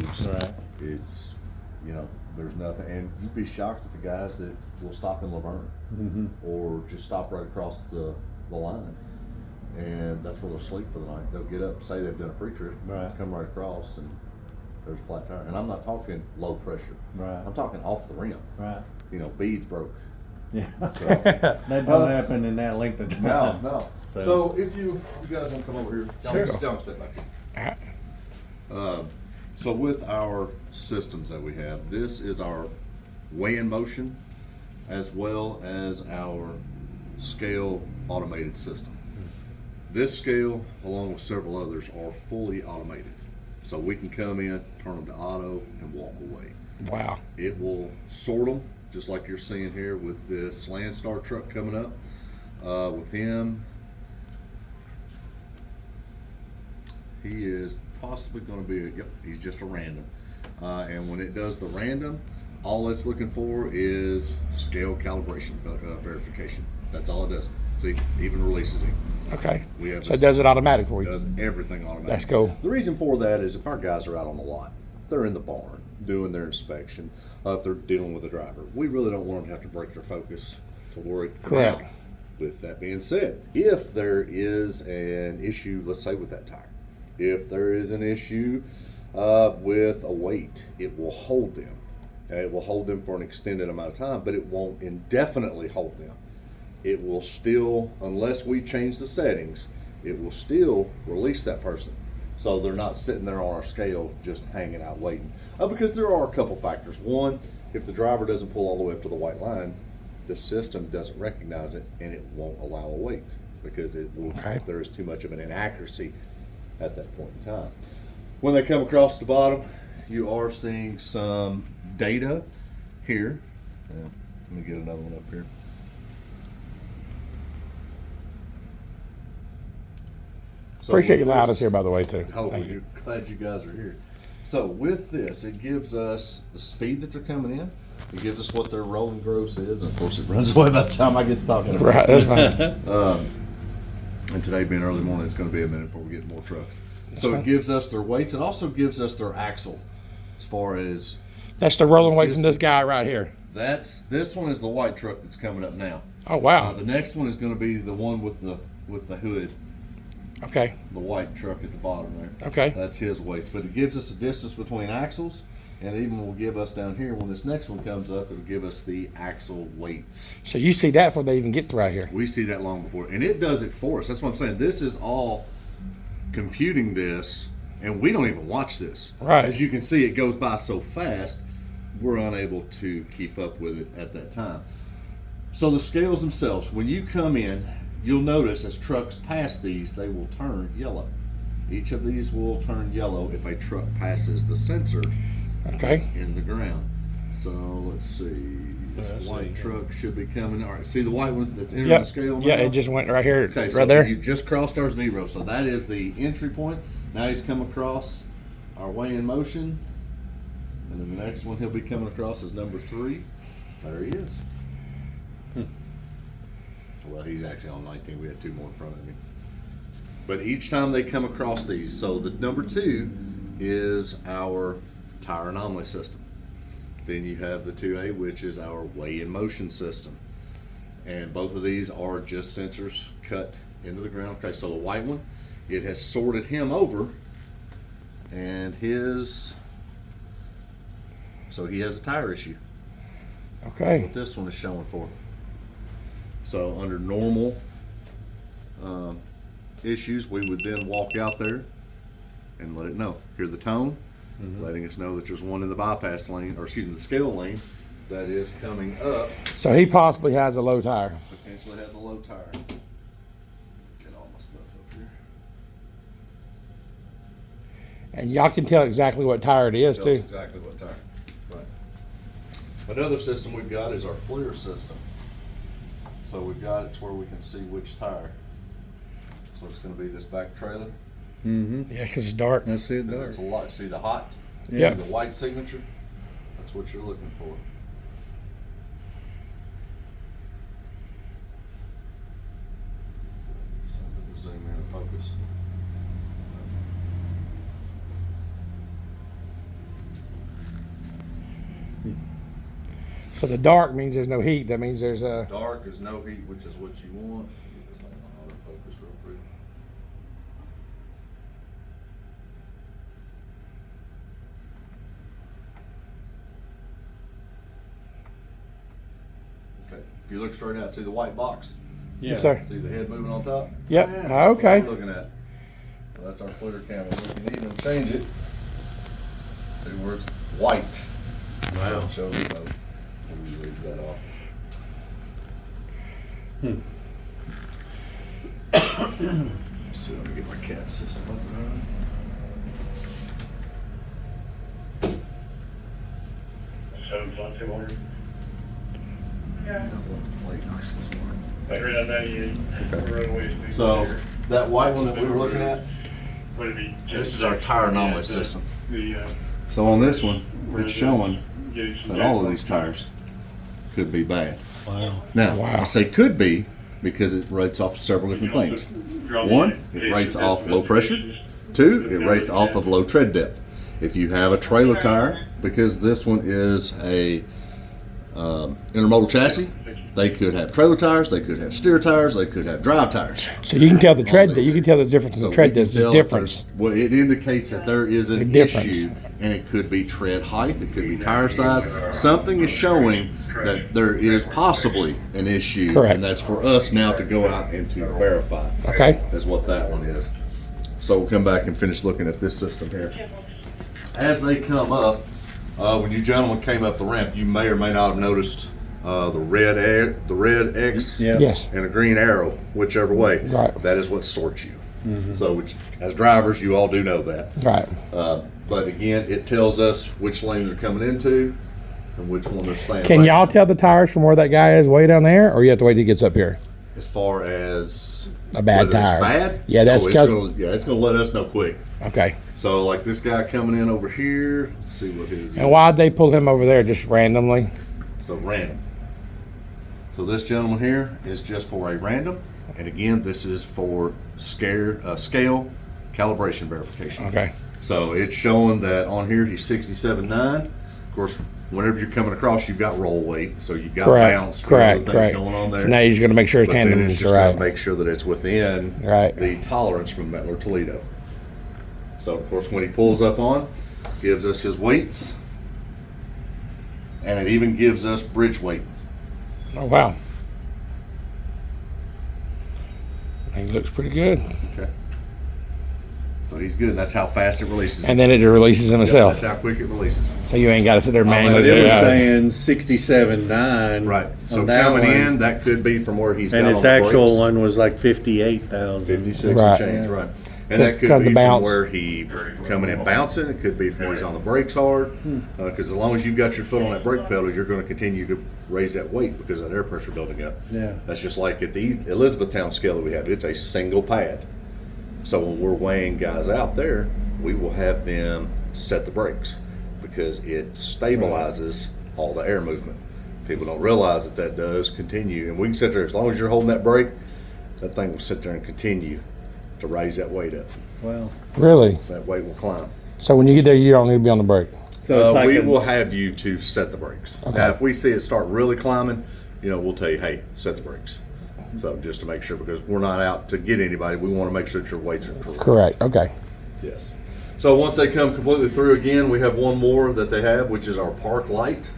issues. Right. It's, there's nothing, and you'd be shocked at the guys that will stop in Laverne or just stop right across the line, and that's where they'll sleep for the night. They'll get up, say they've done a pre-trip, Right. come right across, and there's a flat tire. And I'm not talking low pressure. Right. I'm talking off the rim. Right. Beads broke. Yeah. So, That don't happen in that length of time. no. So- So if you guys want to come over here, Sure. Y'all step back here. So with our systems that we have, this is our weigh-in motion as well as our scale automated system. This scale, along with several others, are fully automated. So we can come in, turn them to auto, and walk away. Wow. It will sort them, just like you're seeing here with this Landstar truck coming up. With him, he is possibly going to be, he's just a random. And when it does the random, all it's looking for is scale calibration verification. That's all it does. See, even releases him. Okay. We have So it does it automatic for you. Does everything automatic. That's cool. The reason for that is if our guys are out on the lot, they're in the barn doing their inspection, if they're dealing with a driver, we really don't want them to have to break their focus to worry. Correct. Now, with that being said, if there is an issue, let's say with that tire, if there is an issue with a weight, it will hold them. And it will hold them for an extended amount of time, but it won't indefinitely hold them. It will still, unless we change the settings, it will still release that person. So they're not sitting there on our scale just hanging out waiting. Because there are a couple factors. One, if the driver doesn't pull all the way up to the white line, the system doesn't recognize it and it won't allow a weight because it will, there is too much of an inaccuracy at that point in time. When they come across the bottom, you are seeing some data here. Let me get another one up here. So Appreciate you with allowing this- us here, by the way, too. Oh, Thank you. we're glad you guys are here. So with this, it gives us the speed that they're coming in. It gives us what their rolling gross is, and of course, it runs away by the time I get to talking about Right, it. that's fine. And today being early morning, it's going to be a minute before we get more trucks. So fine. it gives us their weights. It also gives us their axle, as far as That's the rolling weight from this guy right here. this one is the white truck that's coming up now. Oh, wow. The next one is going to be the one with the hood. Okay. The white truck at the bottom there. Okay. That's his weights. But it gives us a distance between axles, and it even will give us down here, when this next one comes up, it'll give us the axle weights. So you see that before they even get to right here. We see that long before. And it does it for us. That's what I'm saying. This is all computing this, and we don't even watch this. Right. As you can see, it goes by so fast, we're unable to keep up with it at that time. So the scales themselves, when you come in, you'll notice as trucks pass these, they will turn yellow. Each of these will turn yellow if a truck passes the sensor Okay. in the ground. So let's see. This I white see. truck should be coming. All right, see the white one that's entering Yep. the scale now? Yeah, it just went right here, Okay, right so there. you just crossed our 0. So that is the entry point. Now he's come across our weigh-in motion. And then the next one he'll be coming across is number 3. There he is. Well, he's actually on 19. We had 2 more in front of him. But each time they come across these, so the number 2 is our tire anomaly system. Then you have the 2A, which is our weigh-in motion system. And both of these are just sensors cut into the ground. Okay, so the white one, it has sorted him over, and so he has a tire issue. Okay. What this one is showing for. So under normal issues, we would then walk out there and let it know. Hear the tone, letting us know that there's one in the bypass lane, or excuse me, the scale lane that is coming up. So he possibly has a low tire. Potentially has a low tire. Get all my stuff up here. And y'all can tell exactly what tire it is, Tells too. exactly what tire. Right. Another system we've got is our FLIR system. So we've got it to where we can see which tire. So it's going to be this back trailer. Mm-hmm. Yeah, because it's dark. I see it 'Cause dark. it's a lot. See the hot? Yeah. The white signature? That's what you're looking for. Something to zoom in and focus. So the dark means there's no heat. That means there's a. Dark is no heat, which is what you want. Get this thing on autofocus real quick. Okay, if you look straight out, see the white box? Yes, sir. See the head moving on top? Yep. That's what Okay. I'm looking at. Well, that's our FLIR camera. We can even change it. It works white. Wow. Show you both. Let me leave that off. So let me get my CAT system up and running. Late nice this morning. So that white one that we were looking at, this is our tire anomaly system. So on this one, it's showing that all of these tires could be bad. Wow. Now, Wow. I say could be because it rates off several different things. One, it rates off low pressure. Two, it rates off of low tread depth. If you have a trailer tire, because this one is a intermodal chassis, they could have trailer tires, they could have steer tires, they could have drive tires. So you can tell the tread. these. You can tell the difference in So the tread we can depth. There's tell difference. if there's- Well, it indicates that there is an The difference. issue, and it could be tread height, it could be tire size. Something is showing that there is possibly an issue, Correct. and that's for us now to go out and to verify. Okay. Is what that one is. So we'll come back and finish looking at this system here. As they come up, when you gentlemen came up the ramp, you may or may not have noticed the red X Yeah. Yes. and a green arrow, whichever way. Right. That is what sorts you. So, which, as drivers, you all do know that. Right. But again, it tells us which lane they're coming into and which one they're staying. Can back. y'all tell the tires from where that guy is way down there, or you have to wait till he gets up here? As far as A bad whether it's tire. bad? Yeah, that's Oh, it's 'cause- it's gonna let us know quick. Okay. So, like this guy coming in over here, let's see what his And is. why'd they pull him over there just randomly? So random. So this gentleman here is just for a random, and again, this is for scale calibration verification. Okay. So it's showing that on here he's 67.9. Of course, whenever you're coming across, you've got roll weight, so you've got bounce for other things Correct. going on there. So now you're just going to make sure his But then tandem it's is just gotta right. make sure that it's within Right. the tolerance from Mettler Toledo. So of course, when he pulls up on, gives us his weights, and it even gives us bridge weight. Oh wow. He looks pretty good. Okay. So he's good. That's how fast it releases. And then it releases him Yep, itself. that's how quick it releases. So you ain't got to sit there But manually. it was Yeah. saying 67.9. Right. So on that coming one, in, that could be from where he's and got his on the actual brakes. one was like 58,000. 56 Right. and change, right. And So that could because be the from bounce. where he coming in bouncing. It could be from where he's on the brakes hard. Because as long as you've got your foot on that brake pedal, you're going to continue to raise that weight because of that air pressure building up. Yeah. That's just like at the Elizabethtown scale that we have. It's a single pad. So when we're weighing guys out there, we will have them set the brakes because it stabilizes all the air movement. People don't realize that does continue. And we can sit there, as long as you're holding that brake, that thing will sit there and continue to raise that weight up. Well, Really? That weight will climb. So when you get there, you don't need to be on the brake. so it's like we a- will have you to set the brakes. Okay. Now, if we see it start really climbing, we'll tell you, hey, set the brakes. So just to make sure, because we're not out to get anybody, we want to make sure that your weights are correct. Correct. Okay. Yes. So once they come completely through again, we have one more that they have, which is our park light,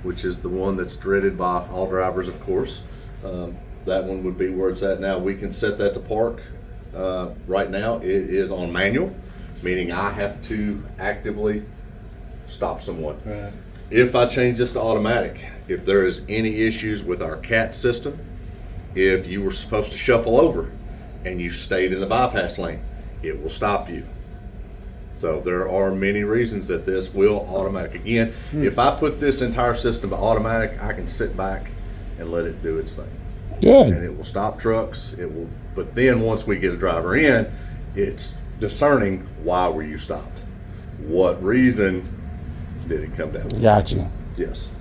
which is the one that's dreaded by all drivers, of course. That one would be where it's at now. We can set that to park. Right now, it is on manual, meaning I have to actively stop someone. Right. If I change this to automatic, if there is any issues with our CAT system, if you were supposed to shuffle over and you stayed in the bypass lane, it will stop you. So there are many reasons that this will automatic. Again, if I put this entire system to automatic, I can sit back and let it do its thing. And Good. it will stop trucks. It will, but then once we get a driver in, it's discerning why were you stopped? What reason did it come down? Gotcha. Yes.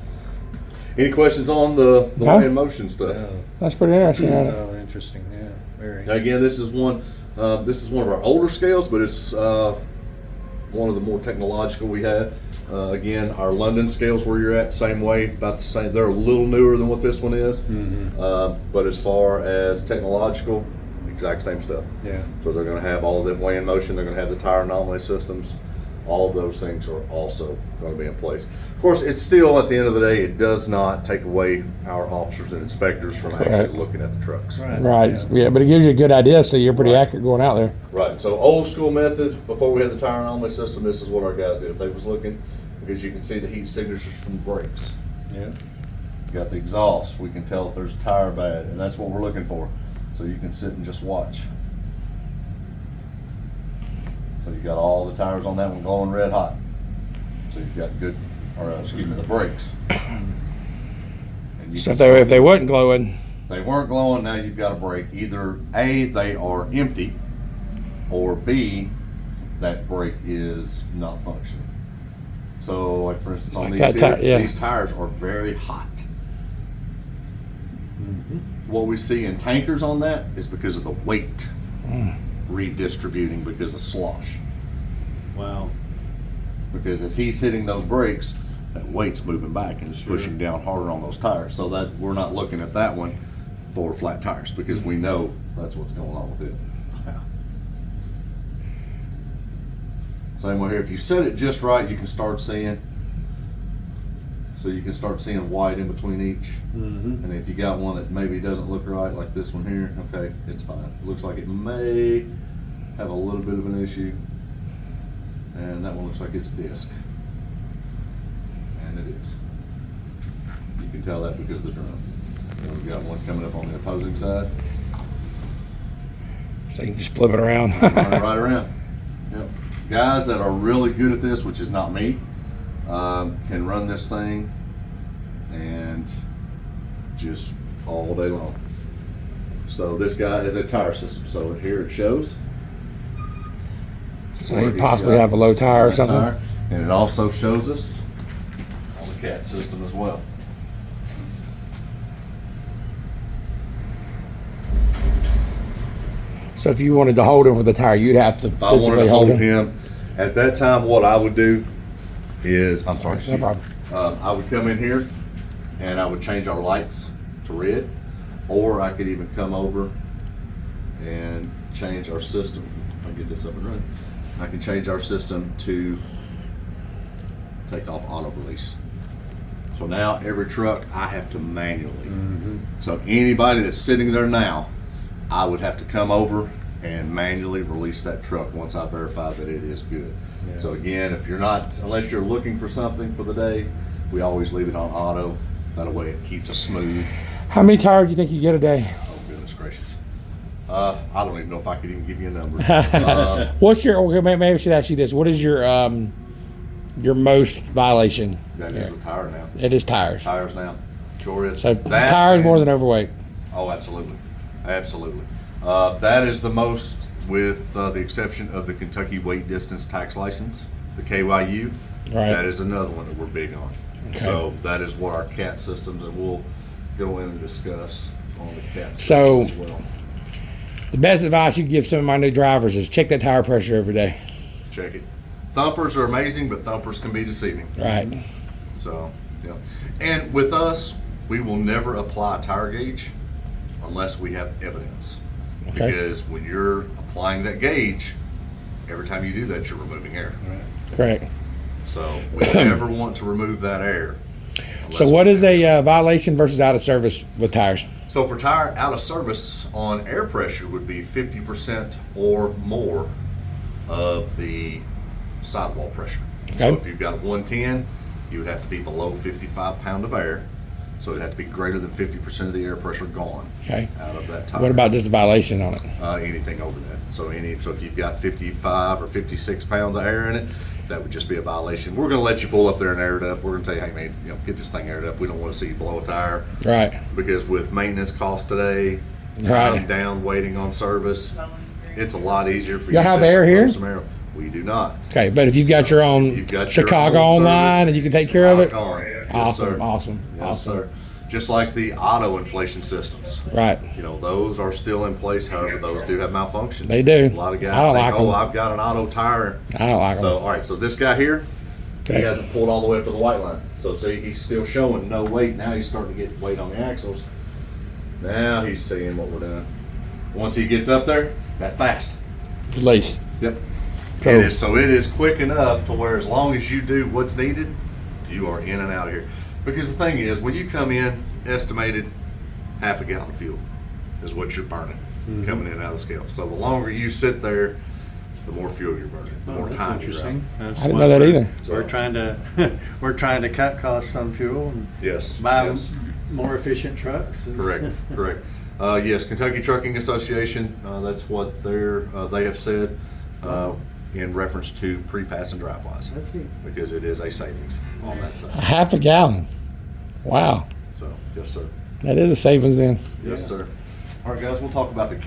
Any questions on the No. lane motion stuff? Oh, That's pretty interesting. isn't it? oh, interesting. Yeah, very. Again, this is one of our older scales, but it's one of the more technological we have. Again, our London scales where you're at, same way, about the same. They're a little newer than what this one is, but as far as technological, exact same stuff. Yeah. So they're going to have all of them weigh in motion. They're going to have the tire anomaly systems. All of those things are also going to be in place. Of course, it's still, at the end of the day, it does not take away our officers and inspectors from Correct. actually looking at the trucks. Right. Yeah, but it gives you a good idea, so you're pretty accurate going out there. Right. So old school method, before we had the tire anomaly system, this is what our guys did. If they was looking, because you can see the heat signatures from the brakes. Yeah. You got the exhaust. We can tell if there's a tire bad, and that's what we're looking for. So you can sit and just watch. So you got all the tires on that one glowing red hot. So you've got good, excuse me, the brakes. And you So can if they wasn't glowing, if they weren't glowing, now you've got a brake. Either A, they are empty, or B, that brake is not functioning. So, like for instance, on Like these that here, yeah. these tires are very hot. What we see in tankers on that is because of the weight redistributing because of slosh. Wow. Because as he's hitting those brakes, that weight's moving back and it's Sure. pushing down harder on those tires. So that we're not looking at that one for flat tires because we know that's what's going on with it. Same way here, if you set it just right, you can start seeing. So you can start seeing white in between each. Mm-hmm. And if you got one that maybe doesn't look right, like this one here, okay, it's fine. It looks like it may have a little bit of an issue. And that one looks like it's disc. And it is. You can tell that because of the drum. And we've got one coming up on the opposing side. so you can just flip it around. Running right around. Yep. Guys that are really good at this, which is not me, can run this thing and just all day long. So this guy is a tire system. So here it shows. So you possibly have a low tire or Flat something. tire, and it also shows us on the CAT system as well. So if you wanted to hold him for the tire, you'd have to If I wanted physically to hold hold him. him, at that time, what I would do is, I'm sorry. No problem. I would come in here and I would change our lights to red, or I could even come over and change our system. I'll get this up and running. I can change our system to take off auto release. So now every truck I have to manually. So anybody that's sitting there now, I would have to come over and manually release that truck once I verify that it is good. Yeah. So again, if you're not, unless you're looking for something for the day, we always leave it on auto. That way it keeps us smooth. How many tires do you think you get a day? Oh goodness gracious. I don't even know if I could even give you a number. What's your? Okay, maybe I should ask you this. What is your most violation? That is the tire now. It is tires. Tires now. Sure is. So That tires more and- than overweight. Oh, absolutely. Absolutely. That is the most, with the exception of the Kentucky Weight Distance Tax License, the KYU. Right. That is another one that we're big on. Okay. So that is what our CAT systems, and we'll go in and discuss on the CAT So- systems as well. The best advice you give some of my new drivers is check that tire pressure every day. Check it. Thumpers are amazing, but thumpers can be deceiving. Right. So, yeah. And with us, we will never apply a tire gauge unless we have evidence. Okay. Because when you're applying that gauge, every time you do that, you're removing air. Correct. So we never want to remove that air. So what is a violation versus out of service with tires? So for tire out of service on air pressure would be 50% or more of the sidewall pressure. So Okay. if you've got 110, you would have to be below 55 pound of air. So it'd have to be greater than 50% of the air pressure gone Okay. out of that tire. What about just a violation on it? Anything over that? So if you've got 55 or 56 pounds of air in it, that would just be a violation. We're going to let you pull up there and air it up. We're going to tell you, hey man, get this thing aired up. We don't want to see you blow a tire. Right. Because with maintenance costs today, Right. time down waiting on service, it's a lot easier for you. Y'all have just to air throw here? some air. We do not. Okay, but if you've got your own You've got your Chicago own online service, and you can take care of it, rock on. Yes, awesome, sir. awesome, Yes, awesome. sir. Just like the auto inflation systems. Right. Those are still in place. However, those do have malfunctions. They do. A lot of guys I don't think, like oh, 'em. I've got an auto tire. I don't like So, them. all right, so this guy here, Okay. He hasn't pulled all the way up to the white line. So see, he's still showing no weight. Now he's starting to get weight on the axles. Now he's seeing what we're doing. Once he gets up there, that fast. Release. Yep. So- It is quick enough to where as long as you do what's needed, you are in and out of here. Because the thing is, when you come in, estimated half a gallon of fuel is what you're burning coming in and out of the scale. So the longer you sit there, the more fuel you're burning, the more Oh, that's time you're out. interesting. That's I didn't why know that we're- either. We're trying to we're trying to cut costs on fuel and Yes. buy yes. more efficient trucks. and- Correct, correct. Yes, Kentucky Trucking Association, that's what they have said in reference to pre-pass and drive-wise, That's neat. because it is a savings on that side. Half a gallon. Wow. So, yes, sir. That is a savings then. Yes, sir. All right, guys, we'll talk about the